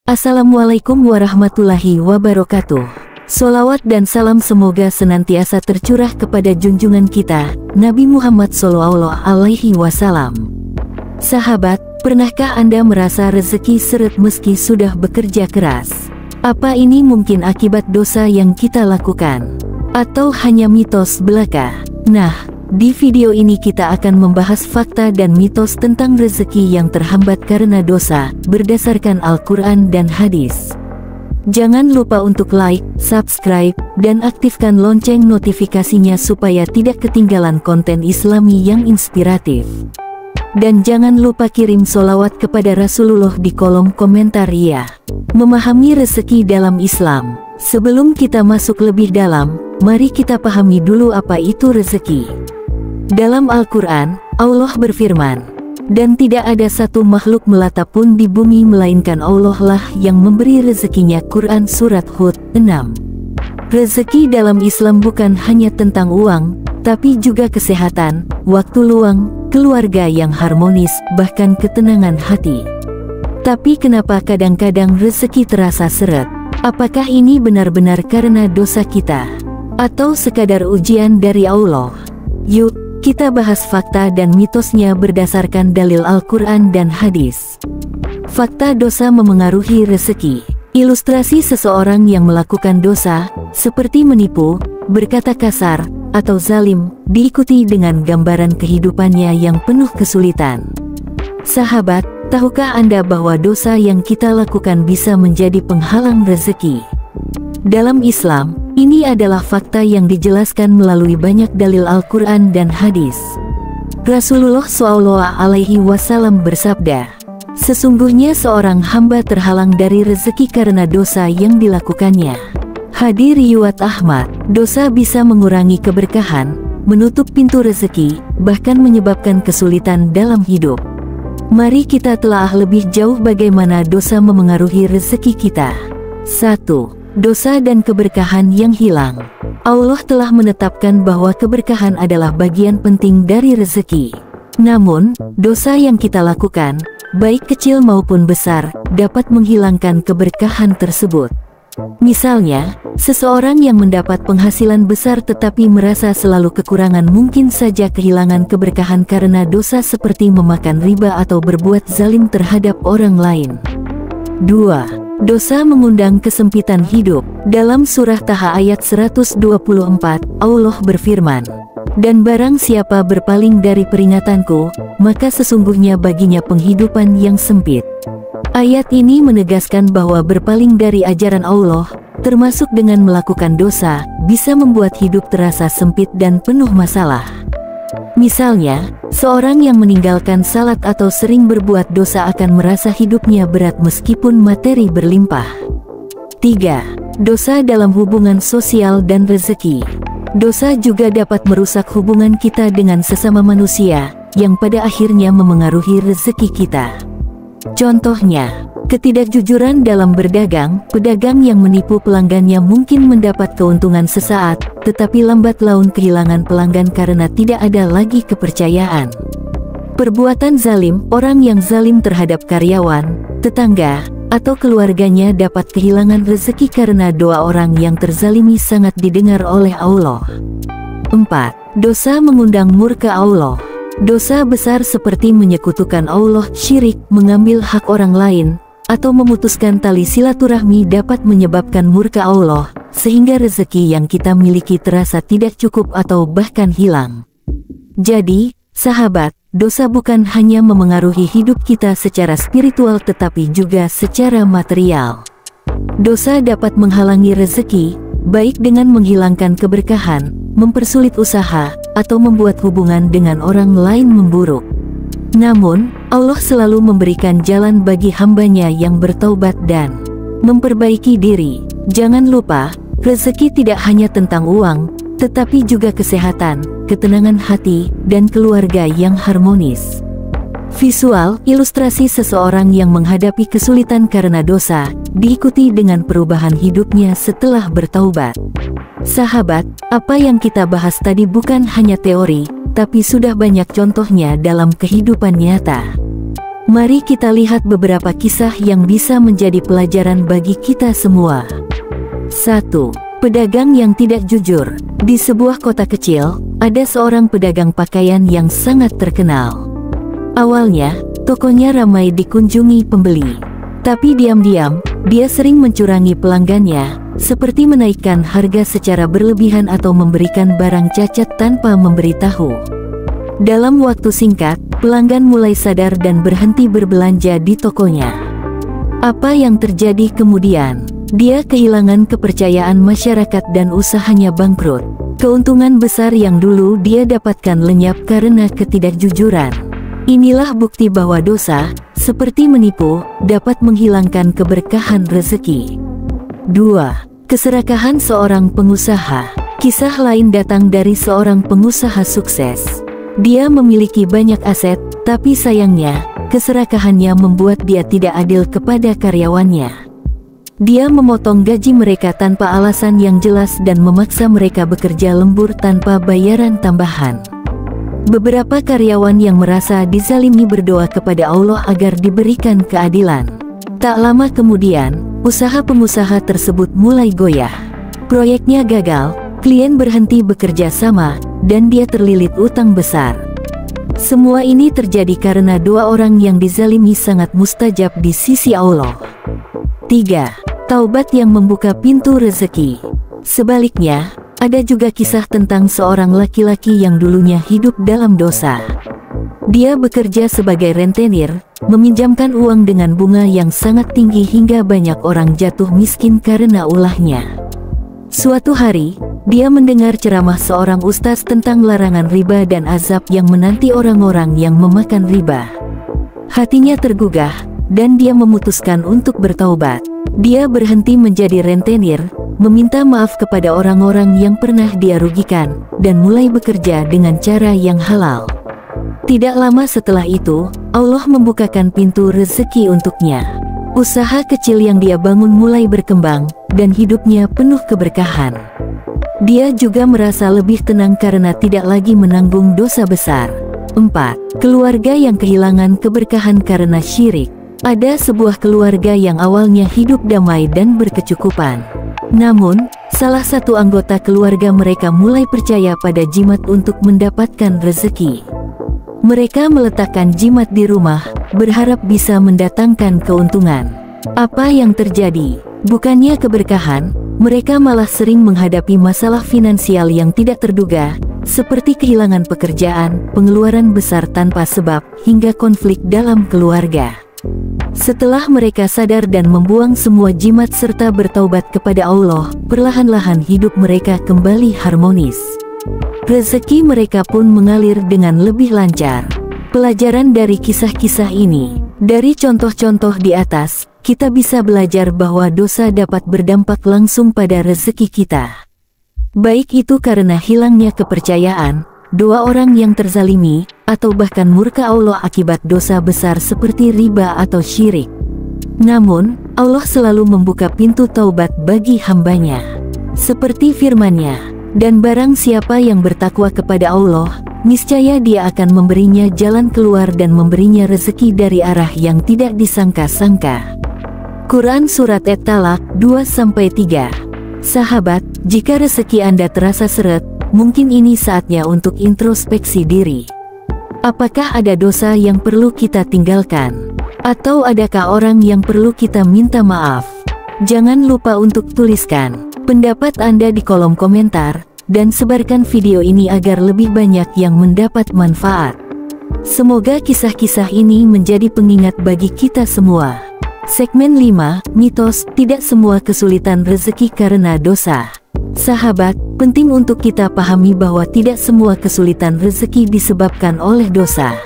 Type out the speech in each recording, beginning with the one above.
Assalamualaikum warahmatullahi wabarakatuh. Sholawat dan salam semoga senantiasa tercurah kepada junjungan kita, Nabi Muhammad SAW. Sahabat, pernahkah Anda merasa rezeki seret meski sudah bekerja keras? Apa ini mungkin akibat dosa yang kita lakukan? Atau hanya mitos belaka? Nah, di video ini kita akan membahas fakta dan mitos tentang rezeki yang terhambat karena dosa, berdasarkan Al-Quran dan hadis. Jangan lupa untuk like, subscribe, dan aktifkan lonceng notifikasinya supaya tidak ketinggalan konten Islami yang inspiratif. Dan jangan lupa kirim sholawat kepada Rasulullah di kolom komentar ya. Memahami rezeki dalam Islam. Sebelum kita masuk lebih dalam, mari kita pahami dulu apa itu rezeki. Dalam Al-Quran, Allah berfirman, "Dan tidak ada satu makhluk melata pun di bumi melainkan Allah lah yang memberi rezekinya." Quran Surat Hud 6. Rezeki dalam Islam bukan hanya tentang uang, tapi juga kesehatan, waktu luang, keluarga yang harmonis, bahkan ketenangan hati. Tapi kenapa kadang-kadang rezeki terasa seret? Apakah ini benar-benar karena dosa kita? Atau sekadar ujian dari Allah? Yuk, kita bahas fakta dan mitosnya berdasarkan dalil Al-Quran dan hadis. Fakta dosa memengaruhi rezeki. Ilustrasi seseorang yang melakukan dosa, seperti menipu, berkata kasar, atau zalim, diikuti dengan gambaran kehidupannya yang penuh kesulitan. Sahabat, tahukah Anda bahwa dosa yang kita lakukan bisa menjadi penghalang rezeki? Dalam Islam, ini adalah fakta yang dijelaskan melalui banyak dalil Al-Quran dan hadis. Rasulullah SAW bersabda, "Sesungguhnya seorang hamba terhalang dari rezeki karena dosa yang dilakukannya." Hadis riwayat Ahmad. Dosa bisa mengurangi keberkahan, menutup pintu rezeki, bahkan menyebabkan kesulitan dalam hidup. Mari kita telah lebih jauh bagaimana dosa memengaruhi rezeki kita. 1. Dosa dan keberkahan yang hilang. Allah telah menetapkan bahwa keberkahan adalah bagian penting dari rezeki. Namun, dosa yang kita lakukan, baik kecil maupun besar, dapat menghilangkan keberkahan tersebut. Misalnya, seseorang yang mendapat penghasilan besar tetapi merasa selalu kekurangan mungkin saja kehilangan keberkahan karena dosa seperti memakan riba atau berbuat zalim terhadap orang lain. 2. Dosa mengundang kesempitan hidup. Dalam surah Taha ayat 124, Allah berfirman, "Dan barang siapa berpaling dari peringatanku, maka sesungguhnya baginya penghidupan yang sempit." Ayat ini menegaskan bahwa berpaling dari ajaran Allah, termasuk dengan melakukan dosa, bisa membuat hidup terasa sempit dan penuh masalah. Misalnya, seorang yang meninggalkan salat atau sering berbuat dosa akan merasa hidupnya berat meskipun materi berlimpah. 3. Dosa dalam hubungan sosial dan rezeki. Dosa juga dapat merusak hubungan kita dengan sesama manusia, yang pada akhirnya memengaruhi rezeki kita. Contohnya, ketidakjujuran dalam berdagang. Pedagang yang menipu pelanggannya mungkin mendapat keuntungan sesaat, tetapi lambat laun kehilangan pelanggan karena tidak ada lagi kepercayaan. Perbuatan zalim. Orang yang zalim terhadap karyawan, tetangga, atau keluarganya dapat kehilangan rezeki karena doa orang yang terzalimi sangat didengar oleh Allah. 4. Dosa mengundang murka Allah. Dosa besar seperti menyekutukan Allah, syirik, mengambil hak orang lain, atau memutuskan tali silaturahmi dapat menyebabkan murka Allah, sehingga rezeki yang kita miliki terasa tidak cukup atau bahkan hilang. Jadi, sahabat, dosa bukan hanya memengaruhi hidup kita secara spiritual tetapi juga secara material. Dosa dapat menghalangi rezeki, baik dengan menghilangkan keberkahan, mempersulit usaha, atau membuat hubungan dengan orang lain memburuk. Namun, Allah selalu memberikan jalan bagi hambanya yang bertaubat dan memperbaiki diri. Jangan lupa, rezeki tidak hanya tentang uang, tetapi juga kesehatan, ketenangan hati, dan keluarga yang harmonis. Visual, ilustrasi seseorang yang menghadapi kesulitan karena dosa, diikuti dengan perubahan hidupnya setelah bertaubat. Sahabat, apa yang kita bahas tadi bukan hanya teori, tapi sudah banyak contohnya dalam kehidupan nyata. Mari kita lihat beberapa kisah yang bisa menjadi pelajaran bagi kita semua. 1. Pedagang yang tidak jujur. Di sebuah kota kecil, ada seorang pedagang pakaian yang sangat terkenal. Awalnya, tokonya ramai dikunjungi pembeli. Tapi diam-diam, dia sering mencurangi pelanggannya, seperti menaikkan harga secara berlebihan atau memberikan barang cacat tanpa memberitahu. Dalam waktu singkat, pelanggan mulai sadar dan berhenti berbelanja di tokonya. Apa yang terjadi kemudian? Dia kehilangan kepercayaan masyarakat dan usahanya bangkrut. Keuntungan besar yang dulu dia dapatkan lenyap karena ketidakjujuran. Inilah bukti bahwa dosa, seperti menipu, dapat menghilangkan keberkahan rezeki. 2. Keserakahan seorang pengusaha. Kisah lain datang dari seorang pengusaha sukses. Dia memiliki banyak aset, tapi sayangnya, keserakahannya membuat dia tidak adil kepada karyawannya. Dia memotong gaji mereka tanpa alasan yang jelas dan memaksa mereka bekerja lembur tanpa bayaran tambahan. Beberapa karyawan yang merasa dizalimi berdoa kepada Allah agar diberikan keadilan. Tak lama kemudian, usaha pengusaha tersebut mulai goyah. Proyeknya gagal, klien berhenti bekerja sama, dan dia terlilit utang besar. Semua ini terjadi karena dua orang yang dizalimi sangat mustajab di sisi Allah. 3. Taubat yang membuka pintu rezeki. Sebaliknya, ada juga kisah tentang seorang laki-laki yang dulunya hidup dalam dosa. Dia bekerja sebagai rentenir, meminjamkan uang dengan bunga yang sangat tinggi hingga banyak orang jatuh miskin karena ulahnya. Suatu hari, dia mendengar ceramah seorang ustaz tentang larangan riba dan azab yang menanti orang-orang yang memakan riba. Hatinya tergugah, dan dia memutuskan untuk bertaubat. Dia berhenti menjadi rentenir, meminta maaf kepada orang-orang yang pernah dia rugikan, dan mulai bekerja dengan cara yang halal. Tidak lama setelah itu, Allah membukakan pintu rezeki untuknya. Usaha kecil yang dia bangun mulai berkembang, dan hidupnya penuh keberkahan. Dia juga merasa lebih tenang karena tidak lagi menanggung dosa besar. 4. Keluarga yang kehilangan keberkahan karena syirik. Ada sebuah keluarga yang awalnya hidup damai dan berkecukupan. Namun, salah satu anggota keluarga mereka mulai percaya pada jimat untuk mendapatkan rezeki. Mereka meletakkan jimat di rumah, berharap bisa mendatangkan keuntungan. Apa yang terjadi? Bukannya keberkahan, mereka malah sering menghadapi masalah finansial yang tidak terduga, seperti kehilangan pekerjaan, pengeluaran besar tanpa sebab, hingga konflik dalam keluarga. Setelah mereka sadar dan membuang semua jimat serta bertaubat kepada Allah, perlahan-lahan hidup mereka kembali harmonis. Rezeki mereka pun mengalir dengan lebih lancar. Pelajaran dari kisah-kisah ini, dari contoh-contoh di atas, kita bisa belajar bahwa dosa dapat berdampak langsung pada rezeki kita. Baik itu karena hilangnya kepercayaan, doa orang yang terzalimi, atau bahkan murka Allah akibat dosa besar seperti riba atau syirik. Namun, Allah selalu membuka pintu taubat bagi hambanya. Seperti firman-Nya, dan barang siapa yang bertakwa kepada Allah, niscaya Dia akan memberinya jalan keluar dan memberinya rezeki dari arah yang tidak disangka-sangka. Quran Surat At-Talaq 2-3. Sahabat, jika rezeki Anda terasa seret, mungkin ini saatnya untuk introspeksi diri. Apakah ada dosa yang perlu kita tinggalkan? Atau adakah orang yang perlu kita minta maaf? Jangan lupa untuk tuliskan pendapat Anda di kolom komentar, dan sebarkan video ini agar lebih banyak yang mendapat manfaat. Semoga kisah-kisah ini menjadi pengingat bagi kita semua. Segmen 5, mitos, tidak semua kesulitan rezeki karena dosa. Sahabat, penting untuk kita pahami bahwa tidak semua kesulitan rezeki disebabkan oleh dosa.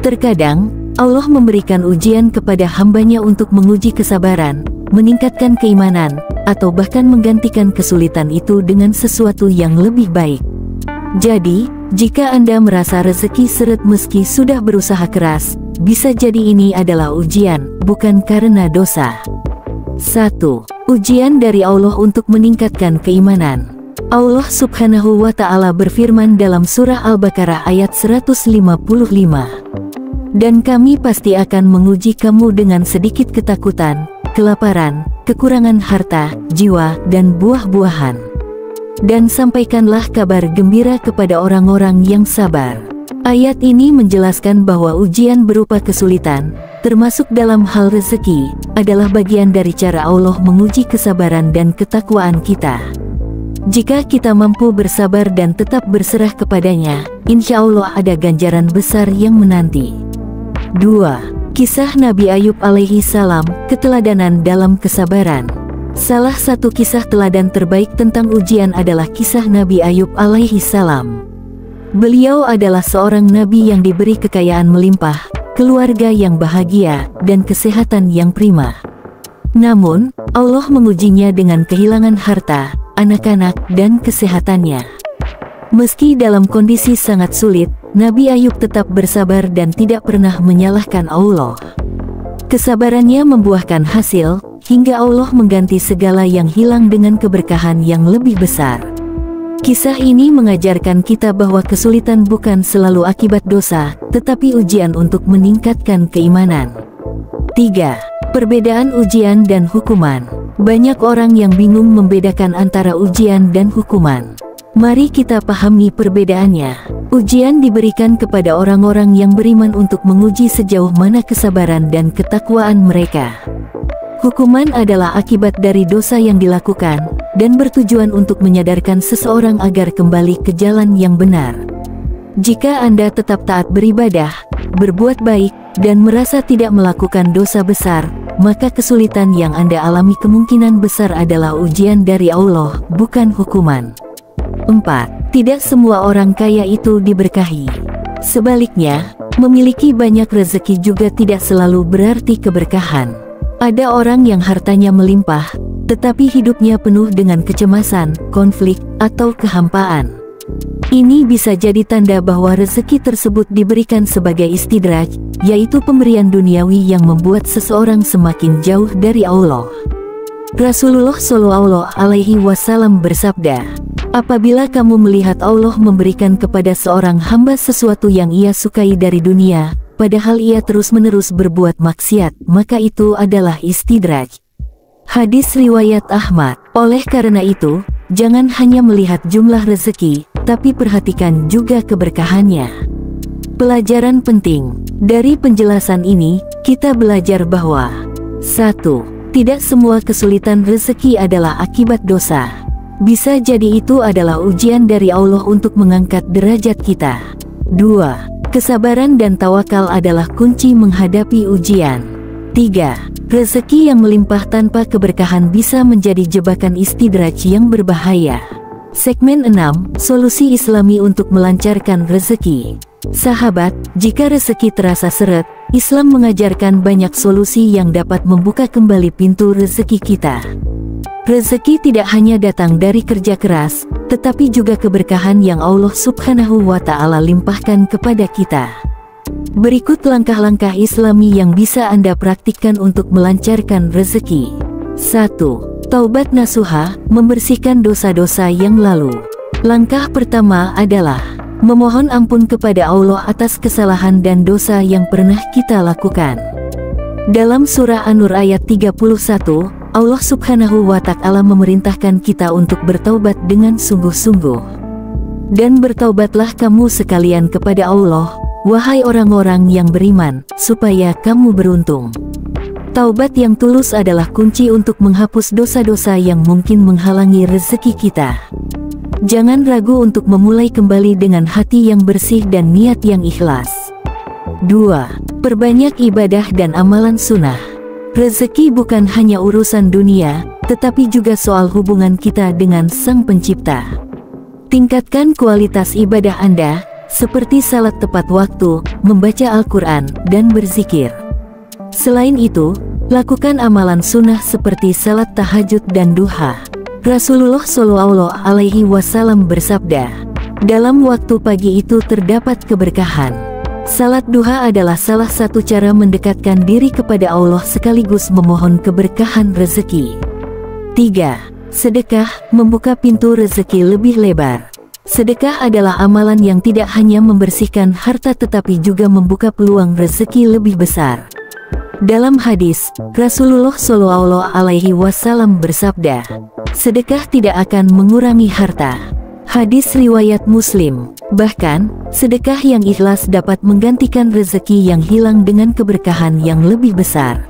Terkadang, Allah memberikan ujian kepada hambanya untuk menguji kesabaran, meningkatkan keimanan, atau bahkan menggantikan kesulitan itu dengan sesuatu yang lebih baik. Jadi, jika Anda merasa rezeki seret meski sudah berusaha keras, bisa jadi ini adalah ujian, bukan karena dosa. 1. Ujian dari Allah untuk meningkatkan keimanan. Allah Subhanahu wa Ta'ala berfirman dalam surah Al-Baqarah ayat 155. Dan kami pasti akan menguji kamu dengan sedikit ketakutan, kelaparan, kekurangan harta, jiwa, dan buah-buahan. Dan sampaikanlah kabar gembira kepada orang-orang yang sabar. Ayat ini menjelaskan bahwa ujian berupa kesulitan, termasuk dalam hal rezeki, adalah bagian dari cara Allah menguji kesabaran dan ketakwaan kita. Jika kita mampu bersabar dan tetap berserah kepadanya, insya Allah ada ganjaran besar yang menanti. 2. Kisah Nabi Ayub alaihi salam, keteladanan dalam kesabaran. Salah satu kisah teladan terbaik tentang ujian adalah kisah Nabi Ayub alaihi salam. Beliau adalah seorang nabi yang diberi kekayaan melimpah, keluarga yang bahagia, dan kesehatan yang prima. Namun, Allah mengujinya dengan kehilangan harta, anak-anak, dan kesehatannya. Meski dalam kondisi sangat sulit, Nabi Ayub tetap bersabar dan tidak pernah menyalahkan Allah. Kesabarannya membuahkan hasil, hingga Allah mengganti segala yang hilang dengan keberkahan yang lebih besar. Kisah ini mengajarkan kita bahwa kesulitan bukan selalu akibat dosa, tetapi ujian untuk meningkatkan keimanan. 3. Perbedaan ujian dan hukuman. Banyak orang yang bingung membedakan antara ujian dan hukuman. Mari kita pahami perbedaannya. Ujian diberikan kepada orang-orang yang beriman untuk menguji sejauh mana kesabaran dan ketakwaan mereka. Hukuman adalah akibat dari dosa yang dilakukan, dan bertujuan untuk menyadarkan seseorang agar kembali ke jalan yang benar. Jika Anda tetap taat beribadah, berbuat baik, dan merasa tidak melakukan dosa besar, maka kesulitan yang Anda alami kemungkinan besar adalah ujian dari Allah, bukan hukuman. 4. Tidak semua orang kaya itu diberkahi. Sebaliknya, memiliki banyak rezeki juga tidak selalu berarti keberkahan. Ada orang yang hartanya melimpah, tetapi hidupnya penuh dengan kecemasan, konflik, atau kehampaan. Ini bisa jadi tanda bahwa rezeki tersebut diberikan sebagai istidraj, yaitu pemberian duniawi yang membuat seseorang semakin jauh dari Allah. Rasulullah Shallallahu Alaihi Wasallam bersabda, "Apabila kamu melihat Allah memberikan kepada seorang hamba sesuatu yang ia sukai dari dunia, padahal ia terus-menerus berbuat maksiat, maka itu adalah istidraj." Hadis riwayat Ahmad. Oleh karena itu, jangan hanya melihat jumlah rezeki, tapi perhatikan juga keberkahannya. Pelajaran penting. Dari penjelasan ini, kita belajar bahwa 1. Tidak semua kesulitan rezeki adalah akibat dosa. Bisa jadi itu adalah ujian dari Allah untuk mengangkat derajat kita. 2. Kesabaran dan tawakal adalah kunci menghadapi ujian. 3. Rezeki yang melimpah tanpa keberkahan bisa menjadi jebakan istidraj yang berbahaya. Segmen 6, solusi Islami untuk melancarkan rezeki. Sahabat, jika rezeki terasa seret, Islam mengajarkan banyak solusi yang dapat membuka kembali pintu rezeki kita. Rezeki tidak hanya datang dari kerja keras, tetapi juga keberkahan yang Allah Subhanahu wa Ta'ala limpahkan kepada kita. Berikut langkah-langkah Islami yang bisa Anda praktikkan untuk melancarkan rezeki. 1. Taubat nasuha, membersihkan dosa-dosa yang lalu. Langkah pertama adalah memohon ampun kepada Allah atas kesalahan dan dosa yang pernah kita lakukan. Dalam surah An-Nur ayat 31, Allah Subhanahu wa Ta'ala memerintahkan kita untuk bertaubat dengan sungguh-sungguh. Dan bertaubatlah kamu sekalian kepada Allah, wahai orang-orang yang beriman, supaya kamu beruntung. Taubat yang tulus adalah kunci untuk menghapus dosa-dosa yang mungkin menghalangi rezeki kita. Jangan ragu untuk memulai kembali dengan hati yang bersih dan niat yang ikhlas. 2. Perbanyak ibadah dan amalan sunnah. Rezeki bukan hanya urusan dunia, tetapi juga soal hubungan kita dengan Sang Pencipta. Tingkatkan kualitas ibadah Anda, seperti salat tepat waktu, membaca Al-Quran, dan berzikir. Selain itu, lakukan amalan sunnah seperti salat tahajud dan duha. Rasulullah Shallallahu Alaihi Wasallam bersabda, dalam waktu pagi itu terdapat keberkahan. Salat duha adalah salah satu cara mendekatkan diri kepada Allah sekaligus memohon keberkahan rezeki. 3. Sedekah, membuka pintu rezeki lebih lebar. Sedekah adalah amalan yang tidak hanya membersihkan harta tetapi juga membuka peluang rezeki lebih besar. Dalam hadis, Rasulullah Shallallahu Alaihi Wasallam bersabda, sedekah tidak akan mengurangi harta. Hadis riwayat Muslim. Bahkan, sedekah yang ikhlas dapat menggantikan rezeki yang hilang dengan keberkahan yang lebih besar.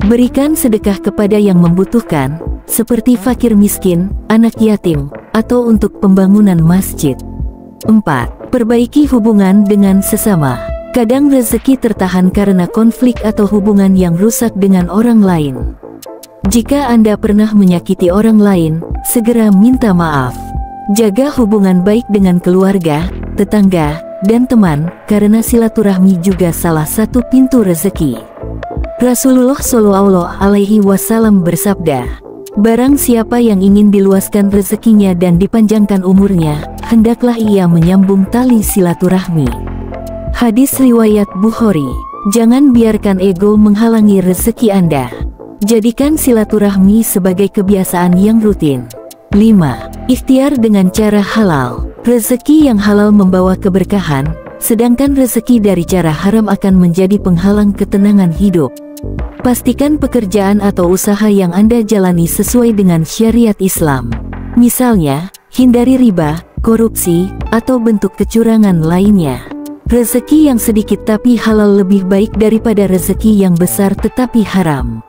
Berikan sedekah kepada yang membutuhkan, seperti fakir miskin, anak yatim, atau untuk pembangunan masjid. 4. Perbaiki hubungan dengan sesama. Kadang rezeki tertahan karena konflik atau hubungan yang rusak dengan orang lain. Jika Anda pernah menyakiti orang lain, segera minta maaf. Jaga hubungan baik dengan keluarga, tetangga, dan teman, karena silaturahmi juga salah satu pintu rezeki. Rasulullah Shallallahu Alaihi Wasallam bersabda, barang siapa yang ingin diluaskan rezekinya dan dipanjangkan umurnya, hendaklah ia menyambung tali silaturahmi. Hadis riwayat Bukhari. Jangan biarkan ego menghalangi rezeki Anda. Jadikan silaturahmi sebagai kebiasaan yang rutin. 5. Ikhtiar dengan cara halal. Rezeki yang halal membawa keberkahan, sedangkan rezeki dari cara haram akan menjadi penghalang ketenangan hidup. Pastikan pekerjaan atau usaha yang Anda jalani sesuai dengan syariat Islam. Misalnya, hindari riba, korupsi, atau bentuk kecurangan lainnya. Rezeki yang sedikit tapi halal lebih baik daripada rezeki yang besar tetapi haram.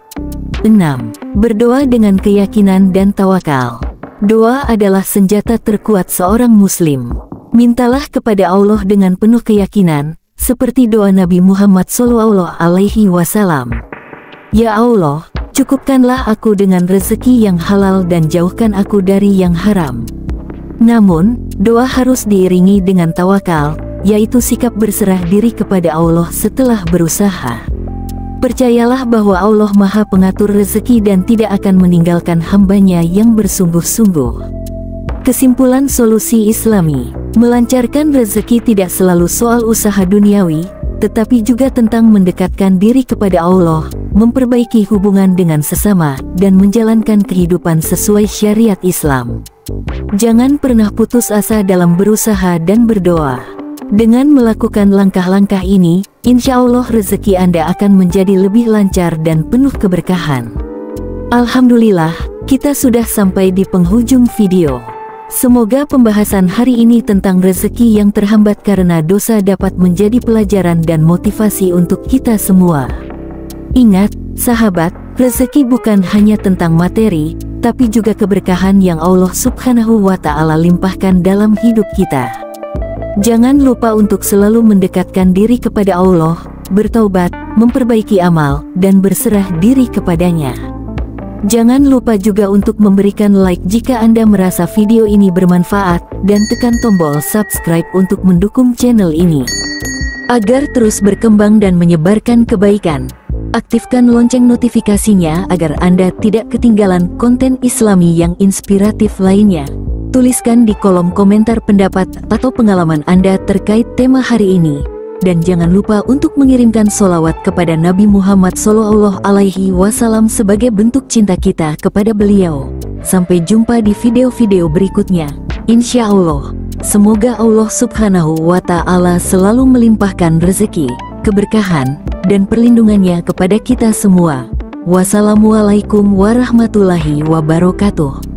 6. Berdoa dengan keyakinan dan tawakal. Doa adalah senjata terkuat seorang muslim. Mintalah kepada Allah dengan penuh keyakinan, seperti doa Nabi Muhammad Shallallahu Alaihi Wasallam. Ya Allah, cukupkanlah aku dengan rezeki yang halal dan jauhkan aku dari yang haram. Namun, doa harus diiringi dengan tawakal, yaitu sikap berserah diri kepada Allah setelah berusaha. Percayalah bahwa Allah Maha Pengatur rezeki dan tidak akan meninggalkan hambanya yang bersungguh-sungguh. Kesimpulan solusi Islami. Melancarkan rezeki tidak selalu soal usaha duniawi, tetapi juga tentang mendekatkan diri kepada Allah, memperbaiki hubungan dengan sesama, dan menjalankan kehidupan sesuai syariat Islam. Jangan pernah putus asa dalam berusaha dan berdoa. Dengan melakukan langkah-langkah ini, insya Allah rezeki Anda akan menjadi lebih lancar dan penuh keberkahan. Alhamdulillah, kita sudah sampai di penghujung video. Semoga pembahasan hari ini tentang rezeki yang terhambat karena dosa dapat menjadi pelajaran dan motivasi untuk kita semua. Ingat, sahabat, rezeki bukan hanya tentang materi, tapi juga keberkahan yang Allah Subhanahu wa Ta'ala limpahkan dalam hidup kita. Jangan lupa untuk selalu mendekatkan diri kepada Allah, bertaubat, memperbaiki amal, dan berserah diri kepadanya. Jangan lupa juga untuk memberikan like jika Anda merasa video ini bermanfaat, dan tekan tombol subscribe untuk mendukung channel ini. Agar terus berkembang dan menyebarkan kebaikan, aktifkan lonceng notifikasinya agar Anda tidak ketinggalan konten Islami yang inspiratif lainnya. Tuliskan di kolom komentar pendapat atau pengalaman Anda terkait tema hari ini. Dan jangan lupa untuk mengirimkan sholawat kepada Nabi Muhammad Shallallahu Alaihi Wasallam sebagai bentuk cinta kita kepada beliau. Sampai jumpa di video-video berikutnya. Insya Allah, semoga Allah Subhanahu wa Ta'ala selalu melimpahkan rezeki, keberkahan, dan perlindungannya kepada kita semua. Wassalamualaikum warahmatullahi wabarakatuh.